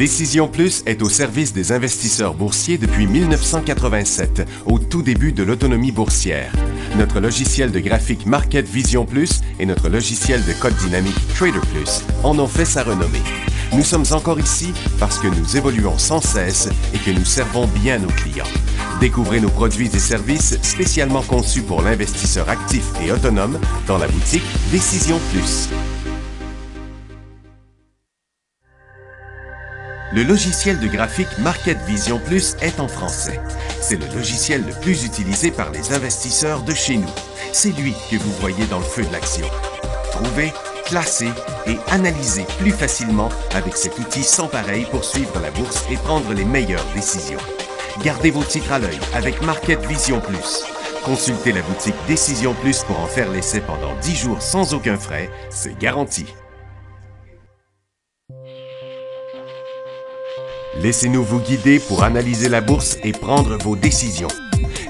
Décision Plus est au service des investisseurs boursiers depuis 1987, au tout début de l'autonomie boursière. Notre logiciel de graphique Market Vision Plus et notre logiciel de code dynamique Trader Plus en ont fait sa renommée. Nous sommes encore ici parce que nous évoluons sans cesse et que nous servons bien nos clients. Découvrez nos produits et services spécialement conçus pour l'investisseur actif et autonome dans la boutique Décision Plus. Le logiciel de graphique Market Vision Plus est en français. C'est le logiciel le plus utilisé par les investisseurs de chez nous. C'est lui que vous voyez dans le feu de l'action. Trouvez, classez et analysez plus facilement avec cet outil sans pareil pour suivre la bourse et prendre les meilleures décisions. Gardez vos titres à l'œil avec Market Vision Plus. Consultez la boutique Décision Plus pour en faire l'essai pendant 10 jours sans aucun frais, c'est garanti. Laissez-nous vous guider pour analyser la bourse et prendre vos décisions.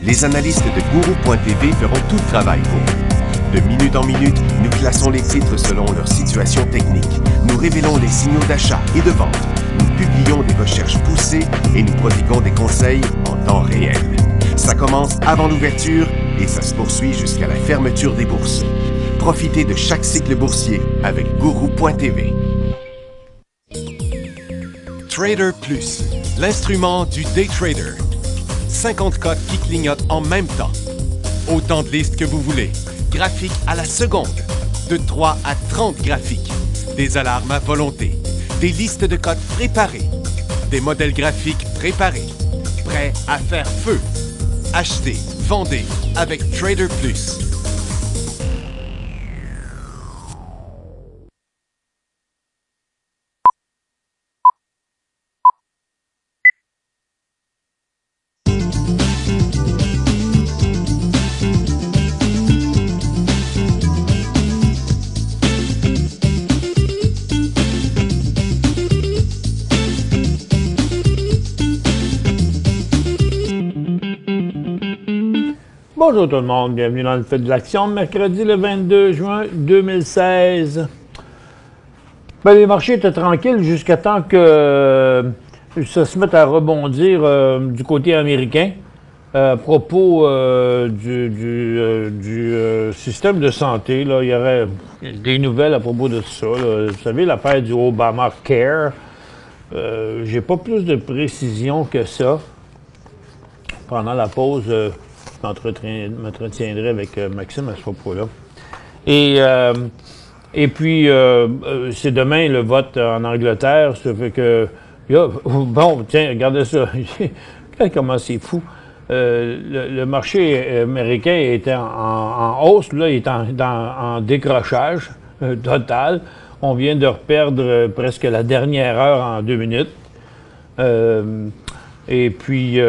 Les analystes de Guru.tv feront tout le travail pour vous. De minute en minute, nous classons les titres selon leur situation technique. Nous révélons les signaux d'achat et de vente. Nous publions des recherches poussées et nous prodiguons des conseils en temps réel. Ça commence avant l'ouverture et ça se poursuit jusqu'à la fermeture des bourses. Profitez de chaque cycle boursier avec Guru.tv. Trader Plus, l'instrument du day trader. 50 cotes qui clignotent en même temps. Autant de listes que vous voulez. Graphiques à la seconde. De 3 à 30 graphiques. Des alarmes à volonté. Des listes de cotes préparées. Des modèles graphiques préparés. Prêts à faire feu. Achetez, vendez avec Trader Plus. Bonjour tout le monde, bienvenue dans le Feu de l'action, mercredi le 22 juin 2016. Ben, les marchés étaient tranquilles jusqu'à temps que ça se mette à rebondir du côté américain à propos du système de santé. Là, il y aurait des nouvelles à propos de ça. Là. Vous savez, l'affaire du Obamacare, j'ai pas plus de précision que ça. Pendant la pause, je m'entretiendrai avec Maxime à ce propos-là. Et puis, c'est demain le vote en Angleterre. Ça fait que... Bon, tiens, regardez ça. Comment c'est fou. Le marché américain était en hausse. Là, il est en décrochage total. On vient de reperdre presque la dernière heure en 2 minutes. Et puis,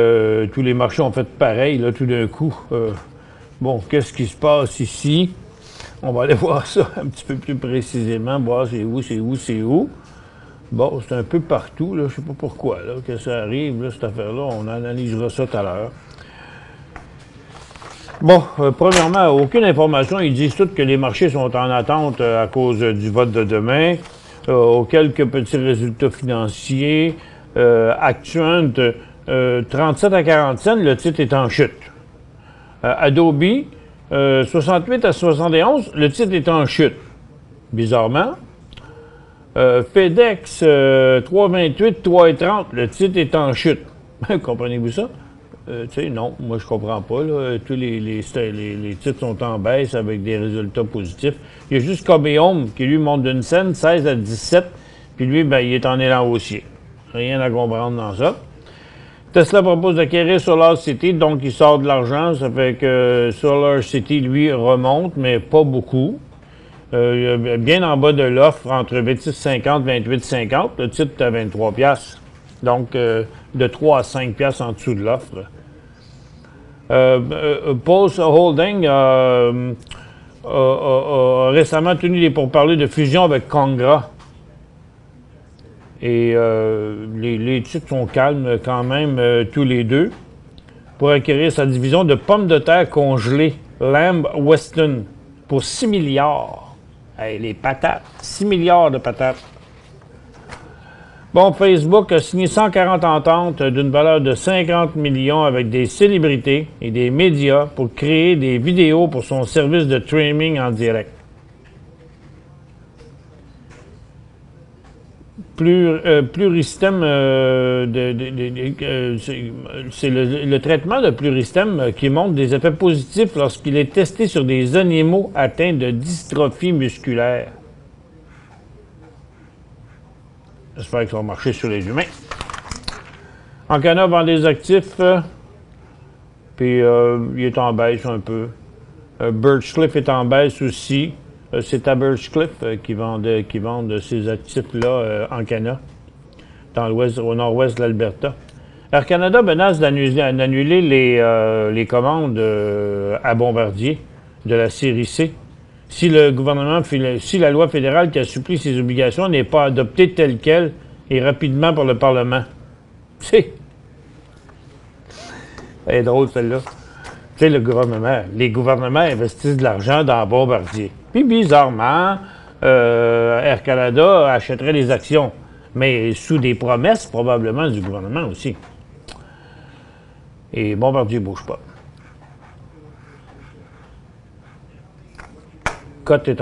tous les marchés ont fait pareil, là, tout d'un coup. Bon, qu'est-ce qui se passe ici? On va aller voir ça un petit peu plus précisément, voir c'est où. Bon, c'est un peu partout, là, je sais pas pourquoi, là, que ça arrive, là, cette affaire-là. On analysera ça tout à l'heure. Bon, premièrement, aucune information. Ils disent tous que les marchés sont en attente à cause du vote de demain. Quelques petits résultats financiers. Actuant 37 à 40 cents, le titre est en chute. Adobe, 68 à 71, le titre est en chute. Bizarrement. FedEx, 3,28, 3,30, le titre est en chute. Comprenez-vous ça? Tu sais, non, moi je comprends pas. Là. Tous les titres sont en baisse avec des résultats positifs. Il y a juste Cobeom qui lui monte d'une scène, 16 à 17, puis lui, ben, il est en élan haussier. Rien à comprendre dans ça. Tesla propose d'acquérir SolarCity, donc il sort de l'argent. Ça fait que SolarCity, lui, remonte, mais pas beaucoup. Bien en bas de l'offre, entre 26,50 et 28,50. Le titre est à 23 $. Donc, de 3 à 5 $ en dessous de l'offre. Pulse Holding a récemment tenu des pourparlers de fusion avec Congra. Et les titres sont calmes quand même, tous les deux, pour acquérir sa division de pommes de terre congelées, Lamb Weston, pour 6 milliards. Hey, les patates, 6 milliards de patates. Bon, Facebook a signé 140 ententes d'une valeur de 50 millions avec des célébrités et des médias pour créer des vidéos pour son service de streaming en Pluristem, c'est le traitement de Pluristem qui montre des effets positifs lorsqu'il est testé sur des animaux atteints de dystrophie musculaire. J'espère que ça va marcher sur les humains. Ancana vend des actifs, puis il est en baisse un peu. Birchcliff est en baisse aussi. C'est à Birchcliff qui vendent ces actifs-là Ancana, au nord-ouest de l'Alberta. Air Canada menace d'annuler les commandes à Bombardier de la série C si la loi fédérale qui assouplit ses obligations n'est pas adoptée telle qu'elle et rapidement par le Parlement. C'est drôle celle-là. Tu sais, les gouvernements investissent de l'argent dans Bombardier. Puis bizarrement, Air Canada achèterait des actions, mais sous des promesses probablement du gouvernement aussi. Et Bombardier ne bouge pas. Cote est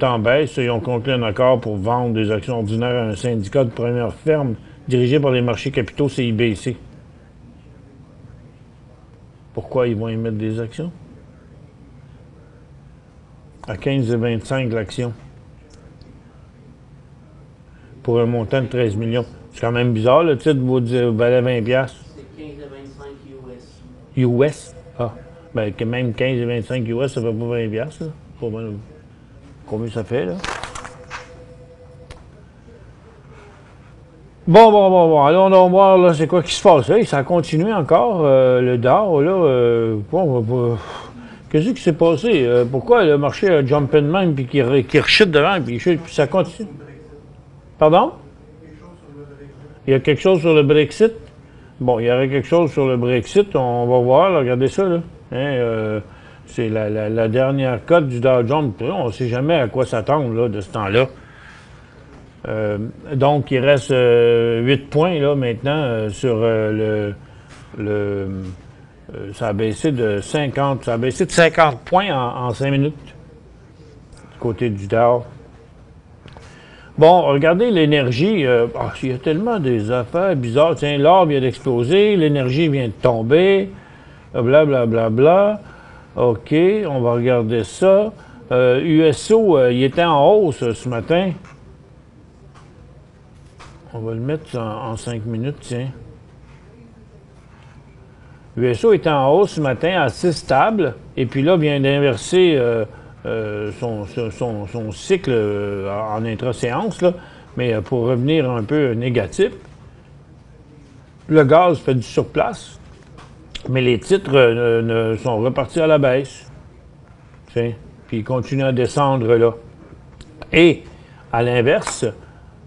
en baisse. Ils ont conclu un accord pour vendre des actions ordinaires à un syndicat de première ferme dirigé par les marchés capitaux CIBC. Pourquoi ils vont émettre des actions? À 15,25 l'action. Pour un montant de 13 millions. C'est quand même bizarre, le titre valait 20$. C'est 15,25 US. US? Ah. Ben, que même 15,25 US, ça fait pas 20$, là. Combien ça fait, là? Bon. Allons donc voir, là, c'est quoi qui se passe. Hey, ça a continué encore, le DAO, là. Qu'est-ce qui s'est passé? Pourquoi le marché a jumpé de même, puis qu'il rechute devant, puis ça continue? Pardon? Il y a quelque chose sur le Brexit? Bon, il y aurait quelque chose sur le Brexit, on va voir, là, regardez ça, là. Hein, c'est la dernière cote du Dow Jones. On ne sait jamais à quoi s'attendre, là, de ce temps-là. Donc, il reste 8 points, là, maintenant, sur ça a baissé de 50. Ça a baissé de 50 points en 5 minutes, du côté du Dow. Bon, regardez l'énergie. Il y a tellement des affaires bizarres. Tiens, l'or vient d'exploser, l'énergie vient de tomber, blablabla. OK, on va regarder ça. USO, il était en hausse ce matin. On va le mettre en 5 minutes, tiens. USO était en hausse ce matin, assez stable, et puis là, vient d'inverser son cycle en intra-séance, là, mais pour revenir un peu négatif. Le gaz fait du surplace, mais les titres sont repartis à la baisse. Tiens, puis ils continuent à descendre là. Et, à l'inverse,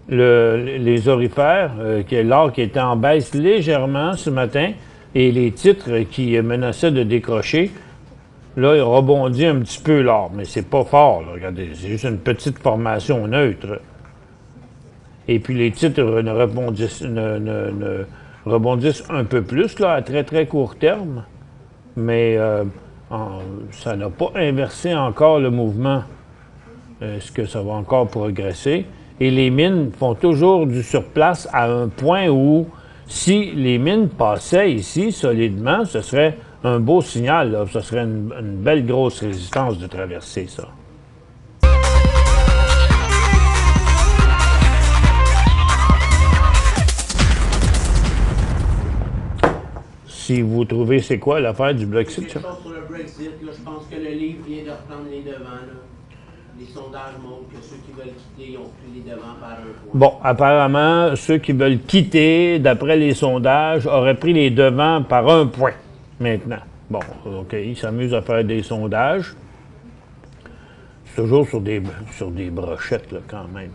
les orifères, l'or qui était en baisse légèrement ce matin, et les titres qui menaçaient de décrocher, là, il rebondit un petit peu l'or, mais c'est pas fort, là, regardez, c'est juste une petite formation neutre. Et puis les titres rebondissent un peu plus, là, à très très court terme, mais ça n'a pas inversé encore le mouvement. Est-ce que ça va encore progresser? Et les mines font toujours du surplace à un point où, si les mines passaient ici solidement, ce serait un beau signal, là. Ce serait une belle grosse résistance de traverser ça. Si vous trouvez, c'est quoi l'affaire du Brexit? Quelque chose sur le Brexit, là, je pense que le livre vient de reprendre les devants, là. Les sondages montrent que ceux qui veulent quitter ont pris les devants par un point. Bon, apparemment, ceux qui veulent quitter, d'après les sondages, auraient pris les devants par un point maintenant. Bon, OK, ils s'amusent à faire des sondages. C'est toujours sur des brochettes, là, quand même.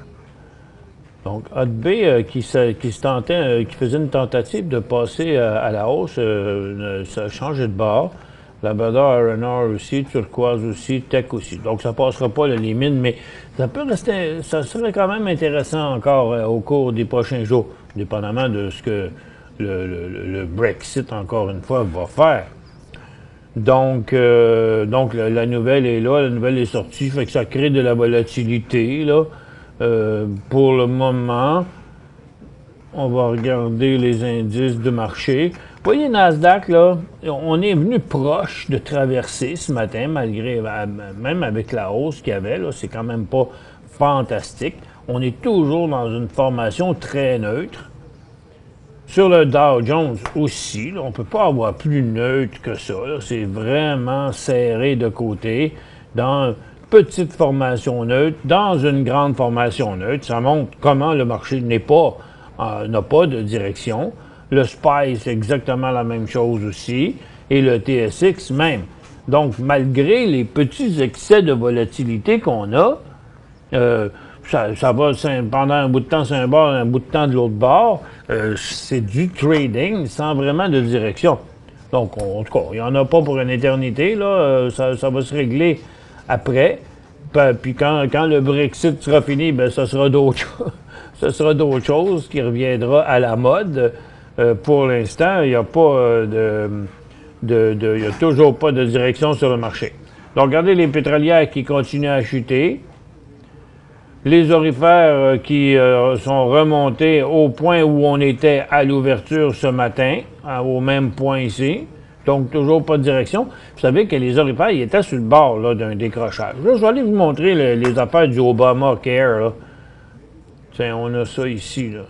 Donc, Hudbay, qui faisait une tentative de passer à la hausse, ça a changé de bord. Labrador Iron Ore aussi, Turquoise aussi, Tech aussi. Donc, ça ne passera pas les mines, mais ça peut rester, ça serait quand même intéressant encore au cours des prochains jours, dépendamment de ce que le Brexit, encore une fois, va faire. Donc la nouvelle est là, la nouvelle est sortie, fait que ça crée de la volatilité, là. Pour le moment, on va regarder les indices de marché. Vous voyez, Nasdaq, là, on est venu proche de traverser ce matin, malgré, même avec la hausse qu'il y avait, là, c'est quand même pas fantastique. On est toujours dans une formation très neutre. Sur le Dow Jones aussi, là, on ne peut pas avoir plus neutre que ça. C'est vraiment serré de côté, dans une petite formation neutre, dans une grande formation neutre. Ça montre comment le marché n'a pas de direction. Le SPY, c'est exactement la même chose aussi. Et le TSX même. Donc, malgré les petits excès de volatilité qu'on a, ça va pendant un bout de temps sur un bord, un bout de temps de l'autre bord. C'est du trading sans vraiment de direction. Donc, en tout cas, il n'y en a pas pour une éternité. Là, ça va se régler après. Puis quand le Brexit sera fini, ben, ça sera d'autres choses qui reviendra à la mode. Pour l'instant, il n'y a pas il y a toujours pas de direction sur le marché. Donc, regardez les pétrolières qui continuent à chuter. Les orifères qui sont remontés au point où on était à l'ouverture ce matin, au même point ici. Donc, toujours pas de direction. Vous savez que les orifères, ils étaient sur le bord là, d'un décrochage. Là, je vais aller vous montrer les affaires du Obamacare. Là. Tiens, on a ça ici. Là.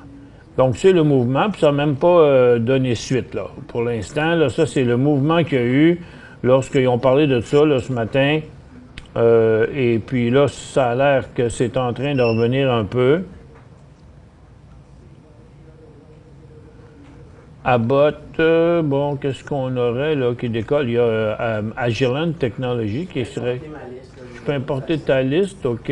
Donc, c'est le mouvement, puis ça n'a même pas donné suite. Là. Pour l'instant, là, ça, c'est le mouvement qu'il y a eu lorsqu'ils ont parlé de ça là, ce matin. Et puis là, ça a l'air que c'est en train de revenir un peu. Abbott, bon, qu'est-ce qu'on aurait là qui décolle? Il y a Agilent Technology qui serait... Je peux importer ta liste, OK.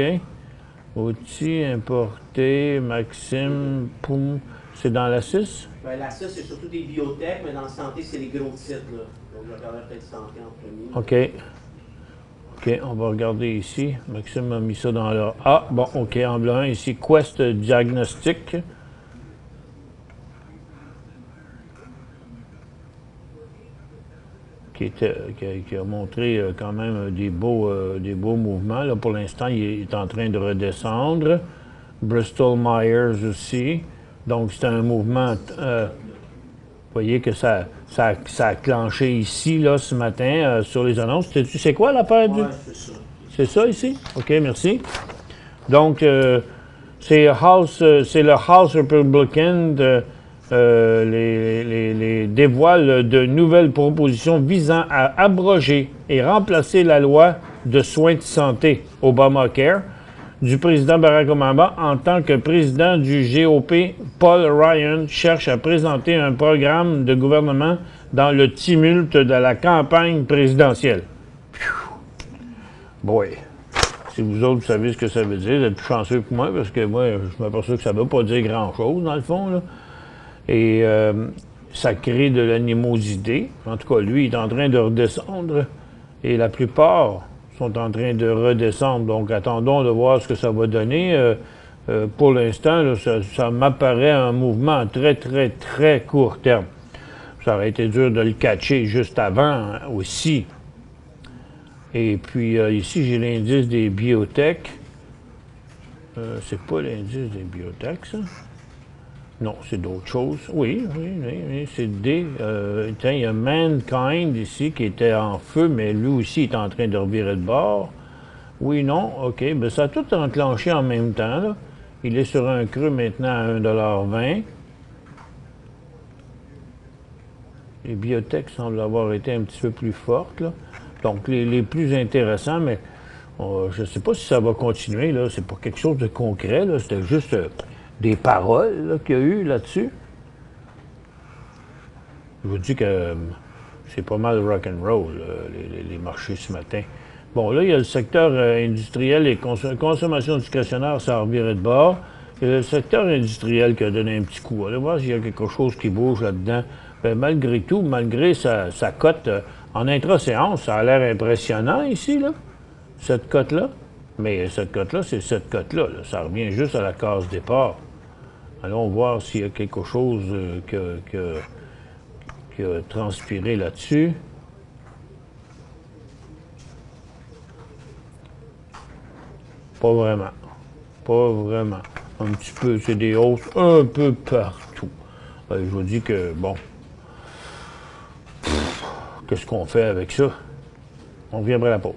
Outils importés, Maxime, Poum. C'est dans la 6? Ben, la 6, c'est surtout des biotech, mais dans la santé, c'est les gros titres. Là. Donc, je regarderai peut-être santé en premier. OK. OK, on va regarder ici. Maxime a mis ça dans le... Ah, bon, OK, en blanc, ici, Quest Diagnostic. Qui a montré quand même des beaux mouvements. Là, pour l'instant, il est en train de redescendre. Bristol Myers aussi. Donc, c'est un mouvement... vous voyez que ça a clenché ici, là, ce matin, sur les annonces. Tu sais quoi l'affaire du... c'est ça. C'est ça ici? OK, merci. Donc, c'est le House Republican les dévoile de nouvelles propositions visant à abroger et remplacer la loi de soins de santé, Obamacare, du président Barack Obama en tant que président du GOP. Paul Ryan cherche à présenter un programme de gouvernement dans le tumulte de la campagne présidentielle. Boy, si vous autres savez ce que ça veut dire, vous êtes plus chanceux que moi, parce que moi, je m'aperçois que ça ne veut pas dire grand-chose, dans le fond, là. Et ça crée de l'animosité. En tout cas, lui, il est en train de redescendre, et la plupart sont en train de redescendre. Donc, attendons de voir ce que ça va donner. Pour l'instant, là, ça m'apparaît un mouvement à très, très, très court terme. Ça aurait été dur de le catcher juste avant aussi. Et puis, ici, j'ai l'indice des biotech. C'est pas l'indice des biotech, ça? Non, c'est d'autres choses. Oui, c'est des... tiens, il y a Mankind ici qui était en feu, mais lui aussi est en train de revirer de bord. Oui, non, OK. Bien, ça a tout enclenché en même temps, là. Il est sur un creux maintenant à 1,20 $. Les biotech semblent avoir été un petit peu plus fortes, là. Donc, les plus intéressants, mais je ne sais pas si ça va continuer, là. C'est pas quelque chose de concret, là. C'était juste... des paroles qu'il y a eu là-dessus. Je vous dis que c'est pas mal rock'n'roll, les marchés ce matin. Bon, là, il y a le secteur industriel et consommation discrétionnaire, ça a reviré de bord. Il y a le secteur industriel qui a donné un petit coup. Allez voir s'il y a quelque chose qui bouge là-dedans. Bien, malgré tout, malgré sa cote En intra-séance, ça a l'air impressionnant ici, là, cette cote-là. Mais cette cote-là, c'est cette cote-là. Là. Ça revient juste à la case départ. Allons voir s'il y a quelque chose qui a transpiré là-dessus. Pas vraiment. Pas vraiment. Un petit peu, c'est des hausses un peu partout. Je vous dis que, bon, qu'est-ce qu'on fait avec ça? On revient après la pause.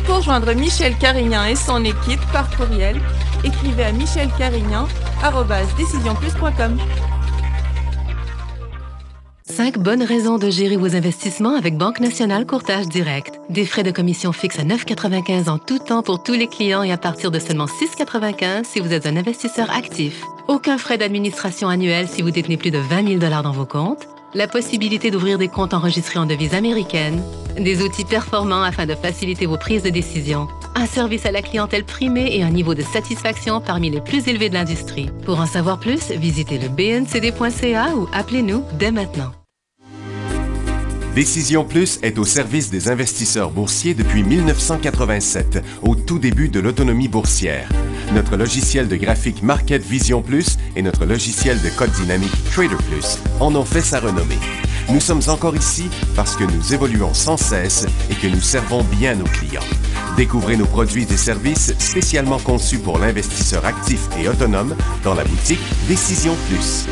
Pour joindre Michel Carignan et son équipe par courriel, écrivez à michelcarignan@decisionplus.com. 5 bonnes raisons de gérer vos investissements avec Banque Nationale Courtage Direct. Des frais de commission fixes à 9,95 en tout temps pour tous les clients et à partir de seulement 6,95 si vous êtes un investisseur actif. Aucun frais d'administration annuel si vous détenez plus de 20 000 $ dans vos comptes. La possibilité d'ouvrir des comptes enregistrés en devise américaine. Des outils performants afin de faciliter vos prises de décision. Un service à la clientèle primé et un niveau de satisfaction parmi les plus élevés de l'industrie. Pour en savoir plus, visitez le bncd.ca ou appelez-nous dès maintenant. Décision Plus est au service des investisseurs boursiers depuis 1987, au tout début de l'autonomie boursière. Notre logiciel de graphique Market Vision Plus et notre logiciel de code dynamique Trader Plus en ont fait sa renommée. Nous sommes encore ici parce que nous évoluons sans cesse et que nous servons bien nos clients. Découvrez nos produits et services spécialement conçus pour l'investisseur actif et autonome dans la boutique Décision Plus.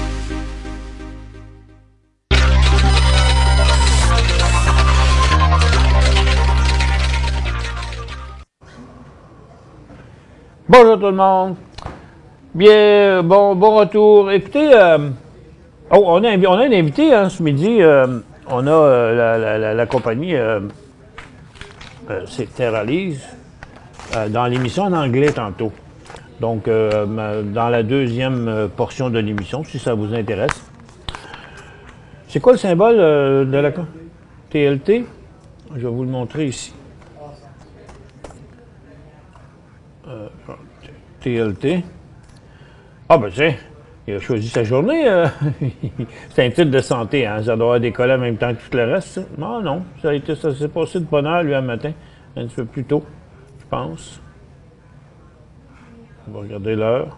Bonjour tout le monde. Bien, bon retour. Écoutez, on a un invité hein, ce midi. On a la compagnie c'est Terralise dans l'émission en anglais tantôt. Donc, dans la deuxième portion de l'émission, si ça vous intéresse. C'est quoi le symbole de la TLT? Je vais vous le montrer ici. TLT. Ah ben tiens, il a choisi sa journée. C'est un titre de santé, hein. Ça doit avoir décollé en même temps que tout le reste. Ah non, ça s'est passé de bonne heure lui un matin. Un petit peu plus tôt, je pense. On va regarder l'heure.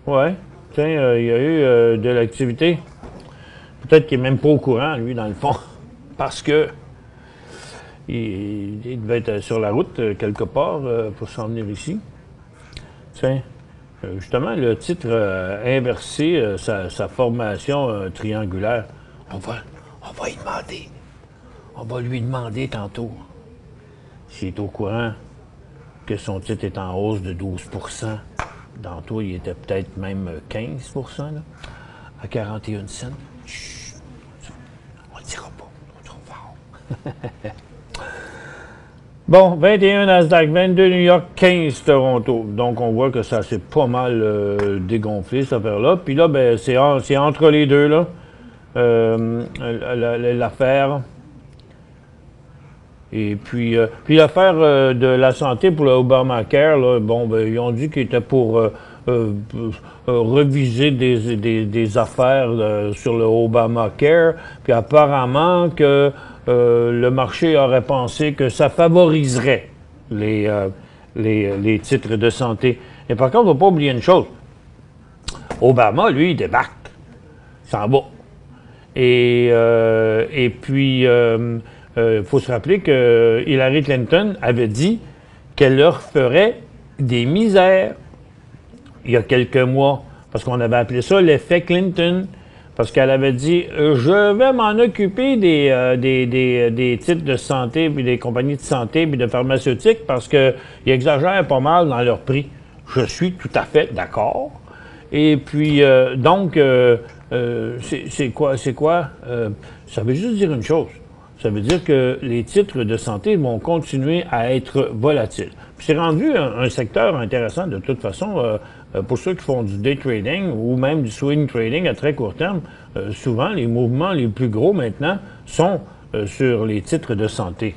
Ouais, tiens, il y a eu de l'activité. Peut-être qu'il n'est même pas au courant, lui, dans le fond. Parce que il devait être sur la route quelque part pour s'en venir ici. Tiens, justement, le titre inversé, sa formation triangulaire, on va y demander. On va lui demander tantôt s'il est au courant que son titre est en hausse de 12 %. Tantôt, il était peut-être même 15 % là, à 41 cents. Chut, on ne le dira pas, on est trop fort. Bon, 21 Nasdaq, 22 New York, 15 Toronto. Donc, on voit que ça s'est pas mal dégonflé, cette affaire-là. Puis là, ben, c'est entre les deux, là, l'affaire. Et puis l'affaire de la santé pour le Obamacare, là, bon, ben, ils ont dit qu'ils étaient pour reviser des affaires sur le Obamacare. Puis apparemment que le marché aurait pensé que ça favoriserait les titres de santé. Et par contre, il ne faut pas oublier une chose. Obama, lui, il débarque. Il s'en va. Et puis, il faut se rappeler que Hillary Clinton avait dit qu'elle leur ferait des misères il y a quelques mois. Parce qu'on avait appelé ça l'effet Clinton. Parce qu'elle avait dit « Je vais m'en occuper des titres de santé, puis des compagnies de santé, puis de pharmaceutiques, parce qu'ils exagèrent pas mal dans leur prix. » Je suis tout à fait d'accord. Et puis, donc, c'est quoi? Ça veut juste dire une chose. Ça veut dire que les titres de santé vont continuer à être volatiles. Puis c'est rendu un secteur intéressant de toute façon. Pour ceux qui font du day trading ou même du swing trading à très court terme, souvent les mouvements les plus gros maintenant sont sur les titres de santé.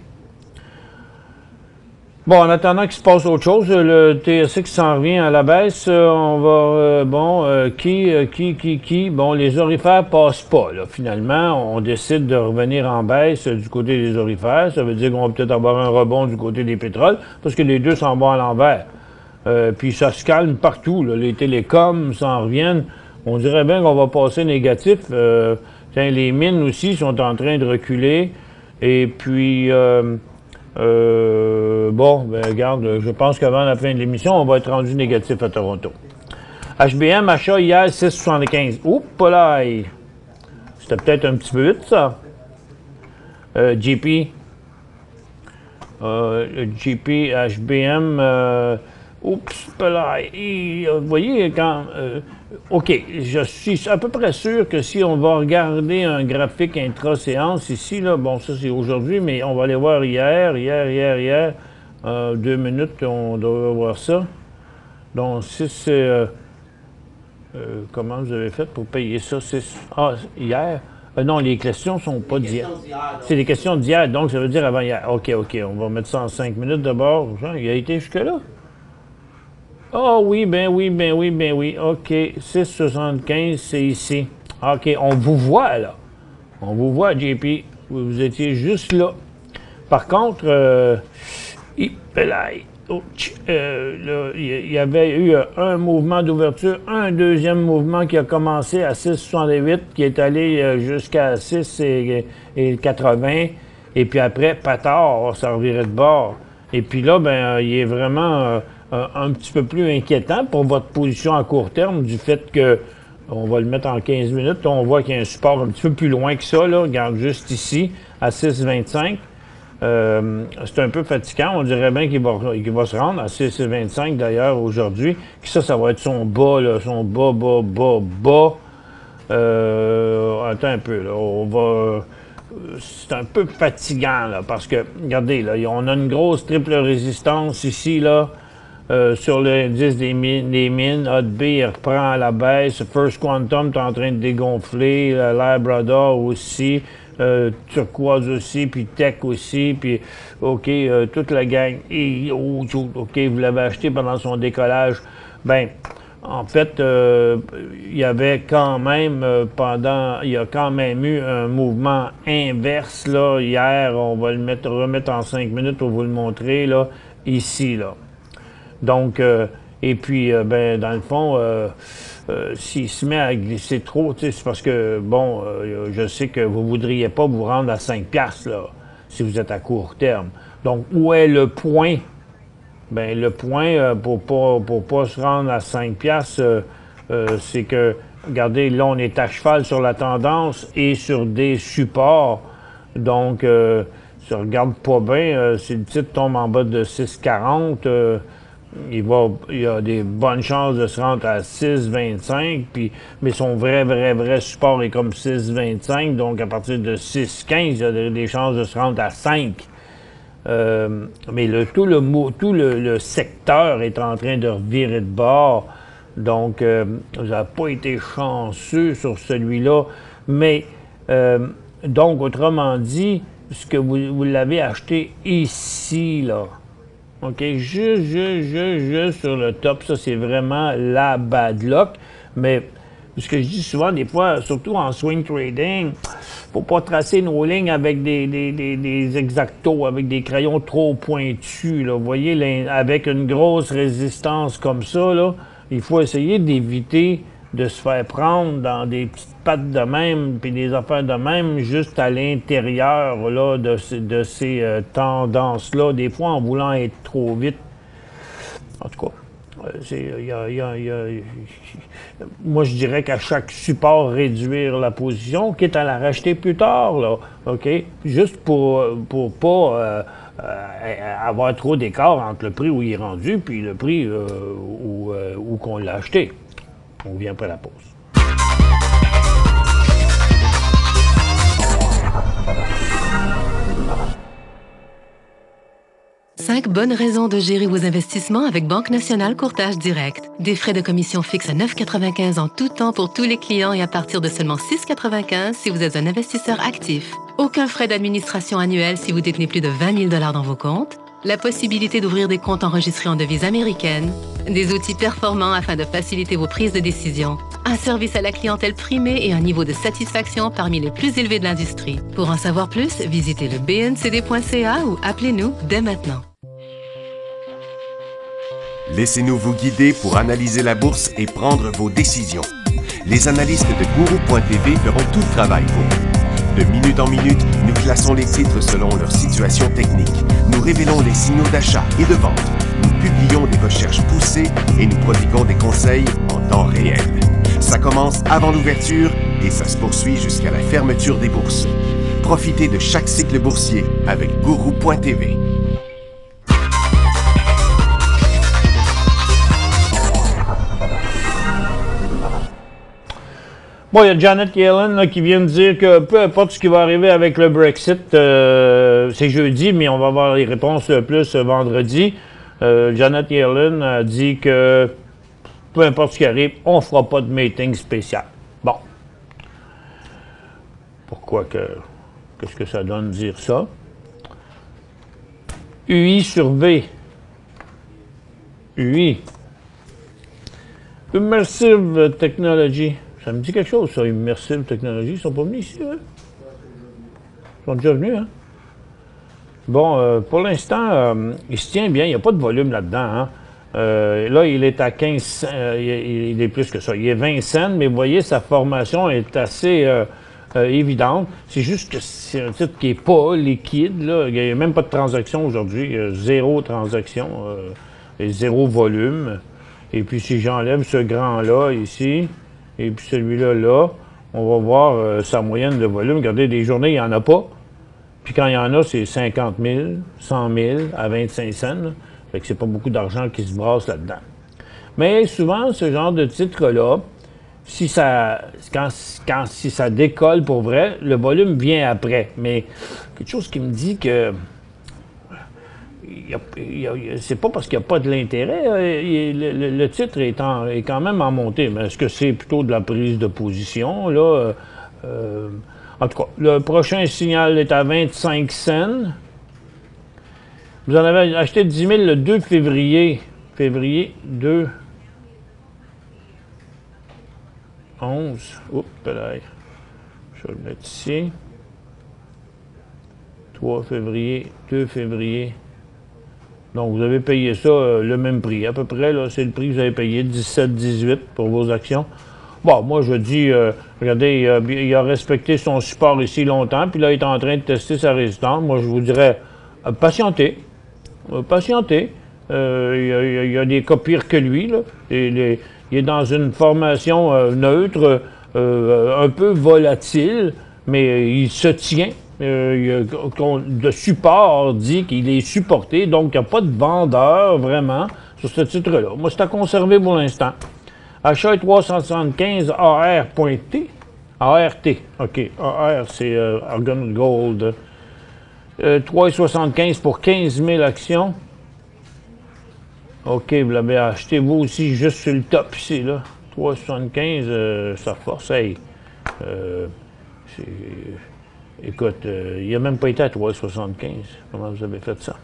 Bon, en attendant qu'il se passe autre chose, le TSX s'en revient à la baisse. On va, Bon, les orifères passent pas, là. Finalement, on décide de revenir en baisse du côté des orifères. Ça veut dire qu'on va peut-être avoir un rebond du côté des pétroles, parce que les deux s'en vont à l'envers. Puis ça se calme partout, là. Les télécoms s'en reviennent. On dirait bien qu'on va passer négatif. Les mines aussi sont en train de reculer. Et puis... regarde, je pense qu'avant la fin de l'émission, on va être rendu négatif à Toronto. HBM, achat hier, 6,75. Oups, là! C'était peut-être un petit peu vite, ça. GP, HBM, oups, là! Vous voyez, quand... OK, je suis à peu près sûr que si on va regarder un graphique intra-séance ici, là, bon, ça c'est aujourd'hui, mais on va aller voir hier. 2 minutes, on doit voir ça. Donc, 6, comment vous avez fait pour payer ça? 6, hier? Non, les questions sont pas d'hier. C'est des questions d'hier, donc ça veut dire avant hier. OK, on va mettre ça en 5 minutes d'abord. Il a été jusque-là? Ah oui, ben oui. OK, 6,75, c'est ici. OK, on vous voit, là. On vous voit, JP. Vous étiez juste là. Par contre, il y avait eu un mouvement d'ouverture, un deuxième mouvement qui a commencé à 6,68, qui est allé jusqu'à 6,80. Et puis après, patard, ça revirait de bord. Et puis là, il est vraiment... un petit peu plus inquiétant pour votre position à court terme du fait que, on va le mettre en 15 minutes, là, on voit qu'il y a un support un petit peu plus loin que ça, là, regarde juste ici, à 6,25. C'est un peu fatigant, on dirait bien qu'il va se rendre à 6,25 d'ailleurs aujourd'hui. Ça va être son bas, là, son bas. Attends un peu, là, on va... c'est un peu fatigant, là, parce que, regardez, là, on a une grosse triple résistance ici, là. Sur l'indice des mines, HotB, il reprend à la baisse. First Quantum est en train de dégonfler. Labrador aussi. Turquoise aussi. Puis Tech aussi. Puis, OK, toute la gang. Et, OK, vous l'avez acheté pendant son décollage. En fait, il y avait quand même, il y a quand même eu un mouvement inverse, là, hier. On va le remettre en 5 minutes pour vous le montrer, là, ici, là. Donc, et puis, dans le fond, s'il se met à glisser trop, c'est parce que, bon, je sais que vous voudriez pas vous rendre à 5 piastres, là, si vous êtes à court terme. Donc, où est le point? Le point, pour pas se rendre à 5 piastres, c'est que, regardez, là, on est à cheval sur la tendance et sur des supports. Donc, si on regarde pas bien, si le titre tombe en bas de 6,40, il y a des bonnes chances de se rendre à 6,25, mais son vrai support est comme 6,25, donc à partir de 6,15, il y a des chances de se rendre à 5. Mais tout le secteur est en train de revirer de bord, donc vous n'avez pas été chanceux sur celui-là, mais donc autrement dit, ce que vous l'avez acheté ici, là, OK, juste sur le top, ça c'est vraiment la bad luck, mais ce que je dis souvent, des fois, surtout en swing trading, faut pas tracer nos lignes avec des exactos, avec des crayons trop pointus, là. Vous voyez, avec une grosse résistance comme ça, là, il faut essayer d'éviter de se faire prendre dans des petites pattes de même, puis des affaires de même, juste à l'intérieur là, de ces tendances-là, des fois en voulant être trop vite. En tout cas, moi je dirais qu'à chaque support, réduire la position, quitte à la racheter plus tard, là, OK? Juste pour pas avoir trop d'écart entre le prix où il est rendu puis le prix où qu'on l'a acheté. On vient après la pause. Cinq bonnes raisons de gérer vos investissements avec Banque Nationale Courtage Direct. Des frais de commission fixes à 9,95 en tout temps pour tous les clients et à partir de seulement 6,95 si vous êtes un investisseur actif. Aucun frais d'administration annuel si vous détenez plus de 20 000 $ dans vos comptes. la possibilité d'ouvrir des comptes enregistrés en devise américaine, des outils performants afin de faciliter vos prises de décision, un service à la clientèle primé et un niveau de satisfaction parmi les plus élevés de l'industrie. Pour en savoir plus, visitez le bncd.ca ou appelez-nous dès maintenant. Laissez-nous vous guider pour analyser la bourse et prendre vos décisions. Les analystes de Guru.tv feront tout le travail pour vous. De minute en minute, nous classons les titres selon leur situation technique. Nous révélons les signaux d'achat et de vente. Nous publions des recherches poussées et nous prodiguons des conseils en temps réel. Ça commence avant l'ouverture et ça se poursuit jusqu'à la fermeture des bourses. Profitez de chaque cycle boursier avec Guru.tv. Bon, il y a Janet Yellen là, qui vient de dire que peu importe ce qui va arriver avec le Brexit, c'est jeudi, mais on va avoir les réponses plus vendredi. Janet Yellen a dit que peu importe ce qui arrive, on ne fera pas de meeting spécial. Bon. Pourquoi que... Qu'est-ce que ça donne de dire ça? UI sur V. UI. Immersive Technology. Ça me dit quelque chose, ça, Immersive Technology. Ils sont pas venus ici, hein? Ils sont déjà venus, hein? Bon, pour l'instant, il se tient bien. Il n'y a pas de volume là-dedans, hein? Là, il est à 15 il est plus que ça. Il est 20 cents, mais vous voyez, sa formation est assez évidente. C'est juste que c'est un titre qui n'est pas liquide, là. Il n'y a même pas de transaction aujourd'hui. Zéro transaction et zéro volume. Et puis, si j'enlève ce grand-là, ici, et puis celui-là, là, on va voir sa moyenne de volume. Regardez, des journées, il n'y en a pas. Puis quand il y en a, c'est 50 000, 100 000 à 25 cents. Là. Fait que c'est pas beaucoup d'argent qui se brasse là-dedans. Mais souvent, ce genre de titre-là, si ça décolle pour vrai, le volume vient après. Mais quelque chose qui me dit que c'est pas parce qu'il n'y a pas de l'intérêt. Le titre est quand même en montée. Mais est-ce que c'est plutôt de la prise de position, là? En tout cas, le prochain signal est à 25 cents. Vous en avez acheté 10 000 le 2 février. Février 2. 11. Oups, là. Je vais le mettre ici. 3 février, 2 février. Donc, vous avez payé ça le même prix. À peu près, là, c'est le prix que vous avez payé, 17-18 pour vos actions. Bon, moi, je dis, regardez, il a respecté son support ici longtemps, puis là, il est en train de tester sa résistance. Moi, je vous dirais, patientez. Patientez. Il y a des cas pires que lui, là. Il est dans une formation neutre, un peu volatile, mais il se tient. Le support dit qu'il est supporté, donc il n'y a pas de vendeur vraiment sur ce titre-là. Moi, c'est à conserver pour l'instant. Achat 375 AR.T. ART, OK. AR, c'est Argon Gold. 3,75 pour 15 000 actions. OK, vous l'avez acheté vous aussi juste sur le top ici, là. 3,75, ça force. Hey, écoute, il n'a même pas été à 3,75. Comment vous avez fait ça?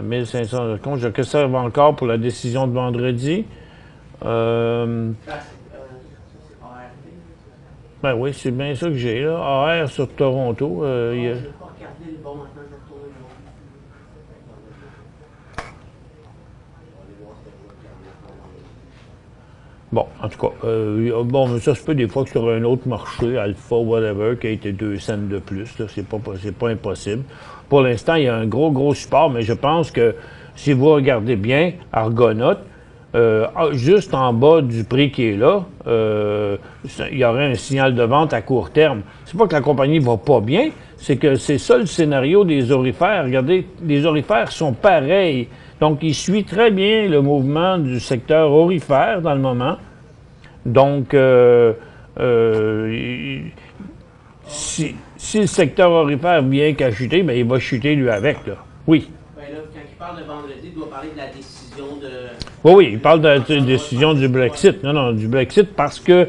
1500 comptes. Je conserve encore pour la décision de vendredi. Ben oui, c'est bien ça que j'ai, là. AR sur Toronto. Je n'ai pas regardé le bon maintenant, je vais retourner le bon. Bon, en tout cas, bon, mais ça se peut des fois que sur un autre marché, Alpha, whatever, qui a été 2 cents de plus, là, c'est pas impossible. Pour l'instant, il y a un gros support, mais je pense que si vous regardez bien, Argonaut, juste en bas du prix qui est là, il y aurait un signal de vente à court terme. C'est pas que la compagnie va pas bien, c'est que c'est ça le scénario des orifères. Regardez, les orifères sont pareils. Donc, il suit très bien le mouvement du secteur orifère dans le moment. Donc, si le secteur orifère vient qu'à chuter, bien, il va chuter lui avec, là. Oui. Ben là, quand il parle de vendredi, il doit parler de la décision de... Oui, il parle de la décision du Brexit. Non, du Brexit parce que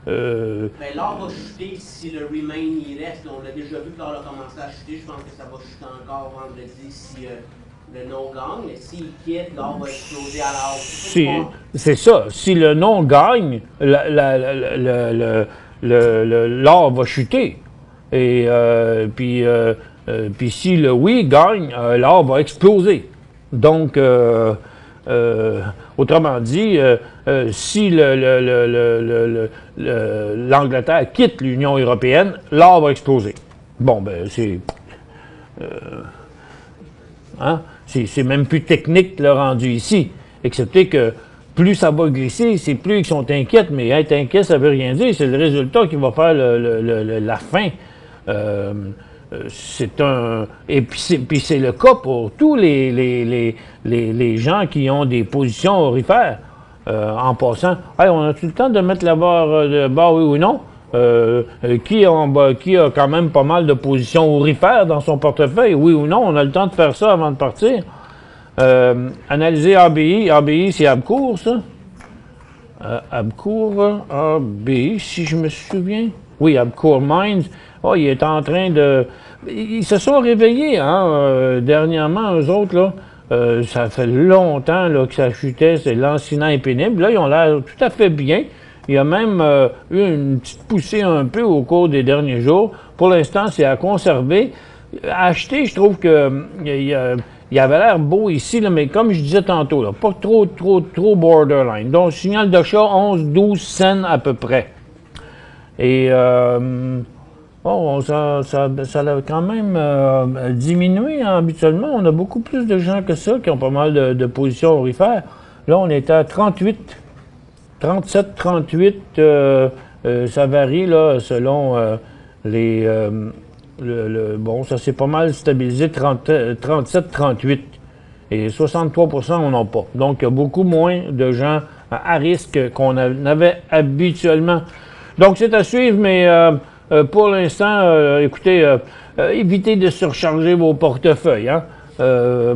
l'or va chuter si le remain y reste. On a déjà vu que l'or a commencé à chuter. Je pense que ça va chuter encore vendredi si le non gagne. Mais s'il quitte, l'or va exploser à la hausse. C'est ça. Si le non gagne, l'or va chuter. Et puis si le oui gagne, l'or va exploser. Donc, autrement dit, si l'Angleterre quitte l'Union européenne, l'or va exploser. Bon, ben, c'est même plus technique le rendu ici, excepté que plus ça va glisser, c'est plus ils sont inquiets, mais être inquiet, ça veut rien dire, c'est le résultat qui va faire la fin. Et puis c'est le cas pour tous les gens qui ont des positions aurifères. En passant, hey, on a-tu le temps de mettre la barre oui ou non? Qui a quand même pas mal de positions aurifères dans son portefeuille, oui ou non? On a le temps de faire ça avant de partir. Analyser ABI. ABI, c'est Abcour, ça? Abcour, ABI, si je me souviens. Oui, Abcour Mines. Oh, il est en train de... Ils se sont réveillés, hein, dernièrement, eux autres, là. Ça fait longtemps là, que ça chutait, c'est lancinant et pénible. Là, ils ont l'air tout à fait bien. Il y a même eu une petite poussée un peu au cours des derniers jours. Pour l'instant, c'est à conserver. À acheter, je trouve que il avait l'air beau ici, là, mais comme je disais tantôt, là, pas trop borderline. Donc, signal d'achat 11-12 cents à peu près. Et ça a quand même diminué, hein, habituellement. On a beaucoup plus de gens que ça qui ont pas mal de positions aurifères. Là, on est à 38, 37, 38. Ça varie là, selon les... bon, ça s'est pas mal stabilisé, 37, 38. Et 63 % on n'en a pas. Donc, il y a beaucoup moins de gens à risque qu'on avait habituellement. Donc, c'est à suivre, mais pour l'instant, écoutez, évitez de surcharger vos portefeuilles, hein,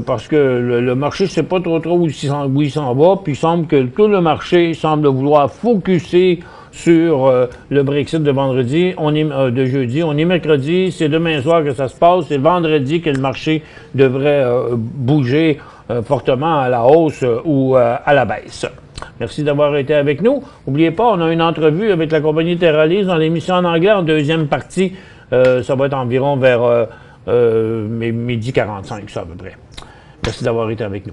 parce que le marché ne sait pas trop où il s'en va, puis il semble que tout le marché semble vouloir focusser sur le Brexit de vendredi, de jeudi. On est mercredi, c'est demain soir que ça se passe, c'est vendredi que le marché devrait bouger fortement à la hausse ou à la baisse. Merci d'avoir été avec nous. N'oubliez pas, on a une entrevue avec la compagnie Terralise dans l'émission en anglais en deuxième partie. Ça va être environ vers midi 45, ça à peu près. Merci d'avoir été avec nous.